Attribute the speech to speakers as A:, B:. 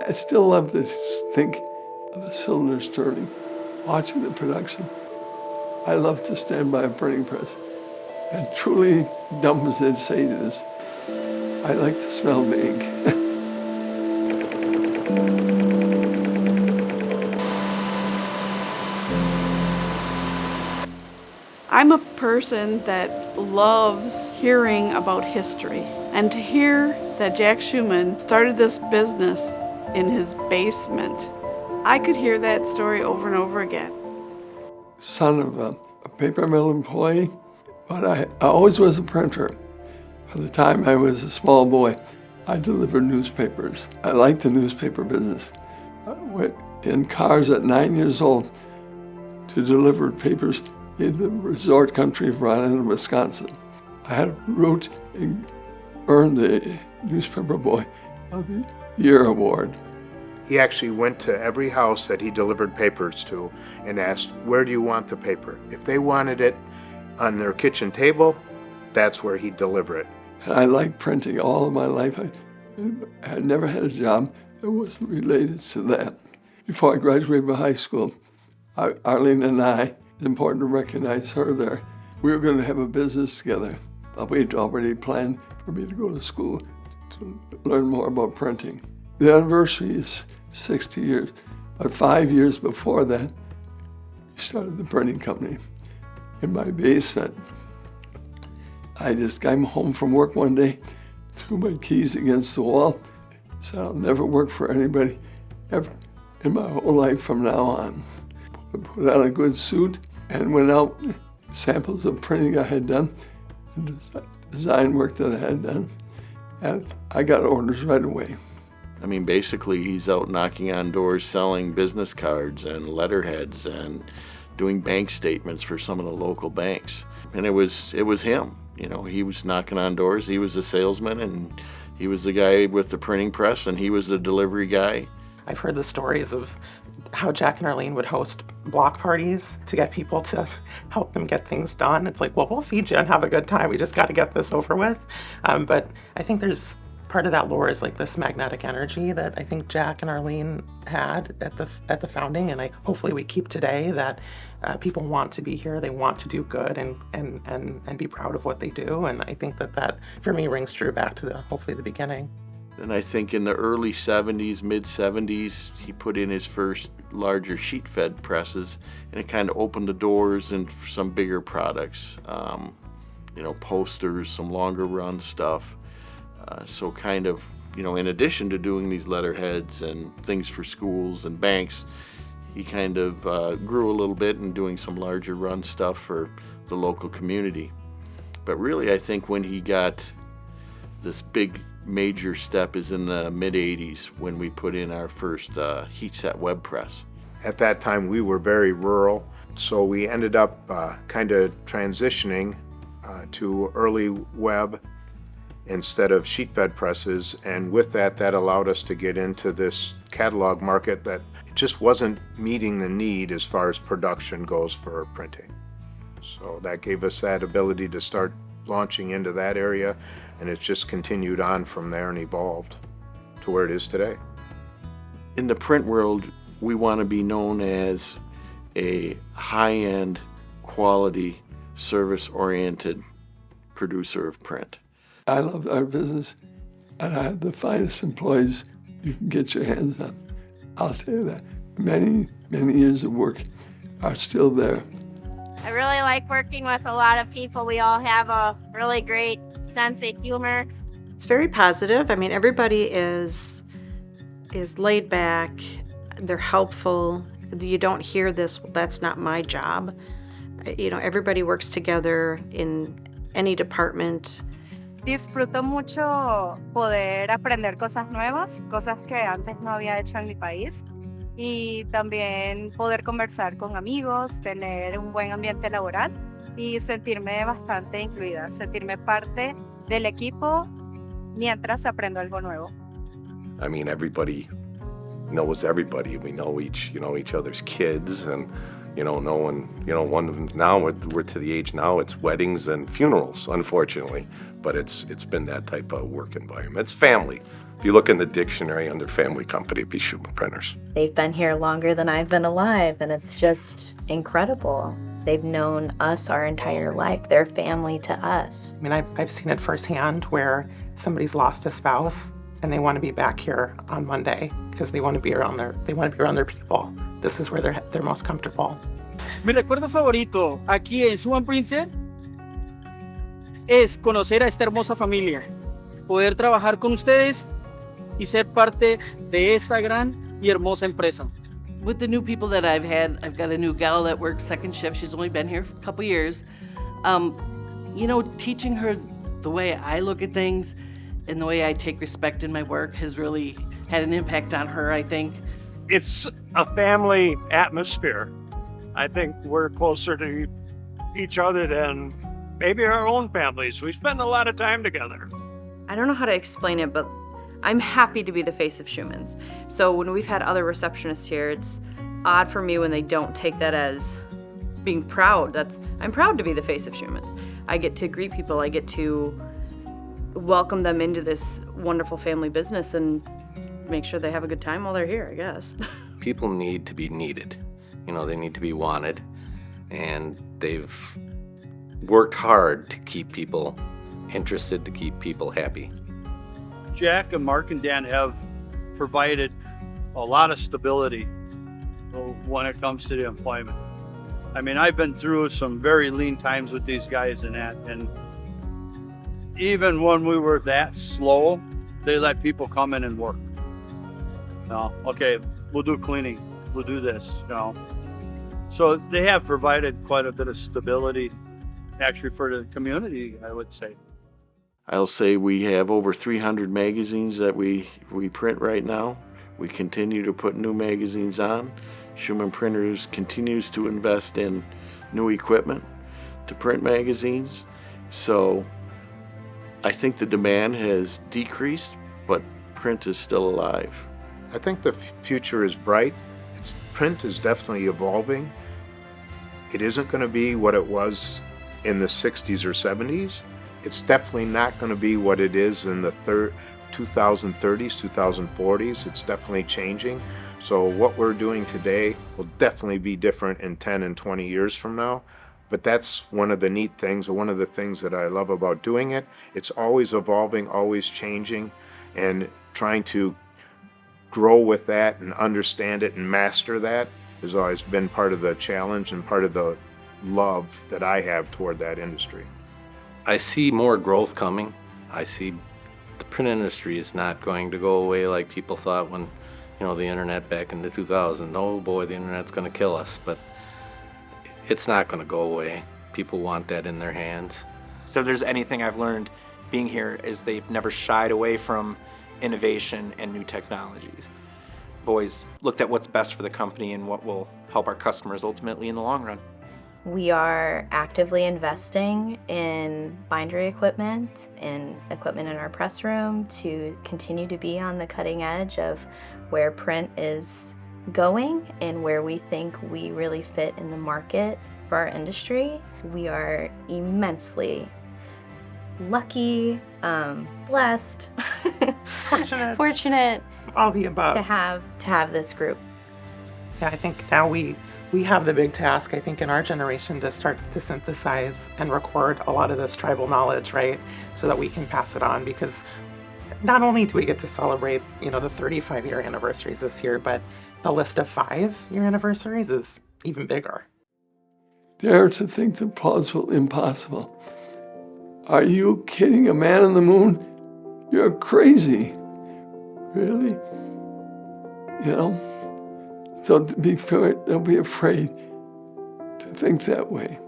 A: I still love to think of the cylinders turning, watching the production. I love to stand by a printing press. And truly dumb as they'd say this, I like to smell the ink.
B: I'm a person that loves hearing about history, and to hear that Jack Schumann started this business in his basement, I could hear that story over and over again.
A: Son of a paper mill employee, but I always was a printer. By the time I was a small boy, I delivered newspapers. I liked the newspaper business. I went in cars at 9 years old to deliver papers in the resort country of Rhode Island, Wisconsin. I had a route and earned the Newspaper Boy of the Year award.
C: He actually went to every house that he delivered papers to and asked, where do you want the paper? If they wanted it on their kitchen table, that's where he'd deliver it.
A: And I liked printing all of my life. I had never had a job that wasn't related to that. Before I graduated from high school, Arlene and I, it's important to recognize her there. We were going to have a business together. We'd already planned for me to go to school to learn more about printing. The anniversary is 60 years, but 5 years before that, we started the printing company in my basement. I just came home from work one day, threw my keys against the wall, said I'll never work for anybody ever in my whole life from now on. Put on a good suit and went out, samples of printing I had done, and design work that I had done, and I got orders right away.
D: I mean, basically, he's out knocking on doors, selling business cards and letterheads and doing bank statements for some of the local banks. And it was him. You know, he was knocking on doors. He was a salesman, and he was the guy with the printing press, and he was the delivery guy.
E: I've heard the stories of how Jack and Arlene would host block parties to get people to help them get things done. It's like, well, we'll feed you and have a good time. We just got to get this over with. But I think there's part of that lore is like this magnetic energy that I think Jack and Arlene had at the founding, and hopefully we keep today, that people want to be here, they want to do good and be proud of what they do. And I think that for me rings true back to hopefully the beginning.
D: And I think in the early 70s, mid 70s, he put in his first larger sheet fed presses, and it kind of opened the doors and some bigger products, posters, some longer run stuff. So kind of, in addition to doing these letterheads and things for schools and banks, he kind of grew a little bit and doing some larger run stuff for the local community. But really, I think when he got this big major step is in the mid-'80s when we put in our first heat set web press.
C: At that time, we were very rural, so we ended up kind of transitioning to early web instead of sheet-fed presses, and with that allowed us to get into this catalog market that just wasn't meeting the need as far as production goes for printing. So that gave us that ability to start launching into that area, and it's just continued on from there and evolved to where it is today.
D: In the print world, we want to be known as a high-end, quality, service-oriented producer of print.
A: I love our business, and I have the finest employees you can get your hands on. I'll tell you that. Many, many years of work are still there.
F: I really like working with a lot of people. We all have a really great sense of humor.
G: It's very positive. I mean, everybody is laid back. They're helpful. You don't hear this, well, that's not my job. Everybody works together in any department.
H: Disfruto mucho poder aprender cosas nuevas, cosas que antes no había hecho en mi país. Y también poder conversar con amigos, tener un buen ambiente laboral y sentirme bastante incluida, sentirme parte del equipo mientras aprendo algo nuevo.
I: I mean, everybody knows everybody. We know each other's kids, and one of them now, we're to the age now, it's weddings and funerals, unfortunately. but it's been that type of work environment. It's family. If you look in the dictionary under family company, it'd be Schumann Printers.
J: They've been here longer than I've been alive, and it's just incredible. They've known us our entire life. They're family to us.
E: I mean, I've seen it firsthand where somebody's lost a spouse and they want to be back here on Monday because they want to be around their people. This is where they're most comfortable.
K: Mi recuerdo favorito aquí en Schumann Printers es conocer a esta hermosa familia, poder trabajar con ustedes y ser parte de esta gran y hermosa empresa.
L: With the new people that I've had, I've got a new gal that works second shift. She's only been here for a couple years. Teaching her the way I look at things and the way I take respect in my work has really had an impact on her, I think.
M: It's a family atmosphere. I think we're closer to each other than maybe our own families. We spend a lot of time together.
N: I don't know how to explain it, but I'm happy to be the face of Schumann's. So when we've had other receptionists here, it's odd for me when they don't take that as being proud. I'm proud to be the face of Schumann's. I get to greet people, I get to welcome them into this wonderful family business and make sure they have a good time while they're here, I guess.
O: People need to be needed. They need to be wanted, and they've worked hard to keep people interested, to keep people happy.
P: Jack and Mark and Dan have provided a lot of stability when it comes to the employment. I mean, I've been through some very lean times with these guys and even when we were that slow, they let people come in and work. Okay, we'll do cleaning, we'll do this, So they have provided quite a bit of stability, actually, for the community, I would say.
D: I'll say we have over 300 magazines that we print right now. We continue to put new magazines on. Schumann Printers continues to invest in new equipment to print magazines. So I think the demand has decreased, but print is still alive.
C: I think the future is bright. Print is definitely evolving. It isn't going to be what it was in the 60s or 70s. It's definitely not going to be what it is in the 2030s, 2040s. It's definitely changing. So what we're doing today will definitely be different in 10 and 20 years from now. But that's one of the neat things, or one of the things that I love about doing it. It's always evolving, always changing, and trying to grow with that and understand it and master that has always been part of the challenge and part of the love that I have toward that industry.
O: I see more growth coming. I see the print industry is not going to go away like people thought when, the internet back in the 2000s. Oh boy, the internet's going to kill us, but it's not going to go away. People want that in their hands.
Q: So if there's anything I've learned being here is they've never shied away from innovation and new technologies. I've always looked at what's best for the company and what will help our customers ultimately in the long run.
J: We are actively investing in bindery equipment and equipment in our press room to continue to be on the cutting edge of where print is going and where we think we really fit in the market for our industry. We are immensely lucky, blessed, fortunate
E: all the above
J: to have this group.
E: Yeah, I think now we have the big task, I think, in our generation to start to synthesize and record a lot of this tribal knowledge, right? So that we can pass it on, because not only do we get to celebrate, the 35-year anniversaries this year, but the list of 5-year anniversaries is even bigger.
A: Dare to think the plausible impossible. Are you kidding? A man on the moon? You're crazy. Really? So don't be afraid to think that way.